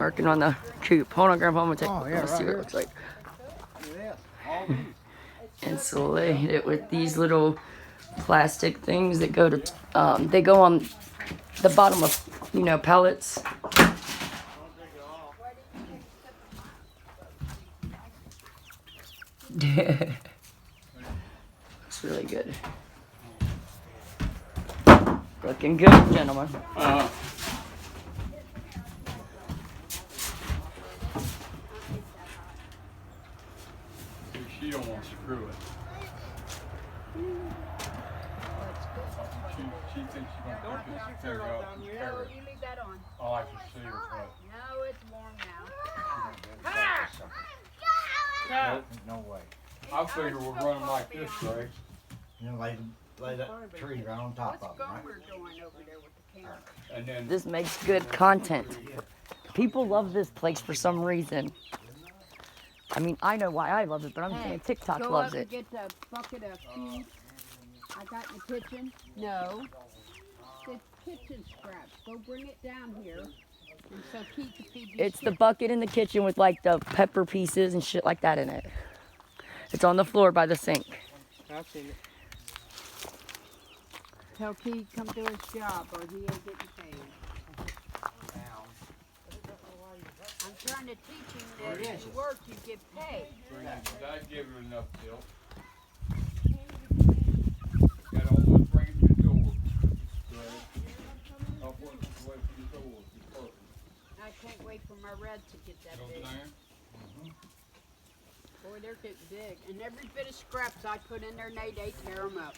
working on the coop. Hold on, Grandpa, I'm gonna see what it looks like. Insulate it with these little plastic things that go to, they go on the bottom of, you know, pallets. Looks really good. Looking good, gentlemen. She don't want to screw it. She thinks she's going to put this thing up and tear it. You leave that on. I like to see her put. No, it's warm now. No way. I figure we're running like this, Greg. You know, lay that tree right on top What's of it, right? Gomer doing over there with the camera? And then This makes good content. People love this place for some reason. I mean, I know why I love it, but I'm saying TikTok Go loves up and it. get the bucket of feed I got in the kitchen. No. It's kitchen scraps. Go bring it down here. And so Keith can feed you. It's the bucket in the kitchen with like the pepper pieces and shit like that in it. It's on the floor by the sink. I've seen it. Tell Keith come do his job or he ain't getting paid. I'm trying to teach him that if you work, you get paid. did I give her enough milk? Got almost bring it to the door. Greg. I'll put it away from the door. It's perfect. I can't wait for my reds to get that You know big. what I'm saying? Boy, they're getting big. And every bit of scraps I put in there, they tear them up.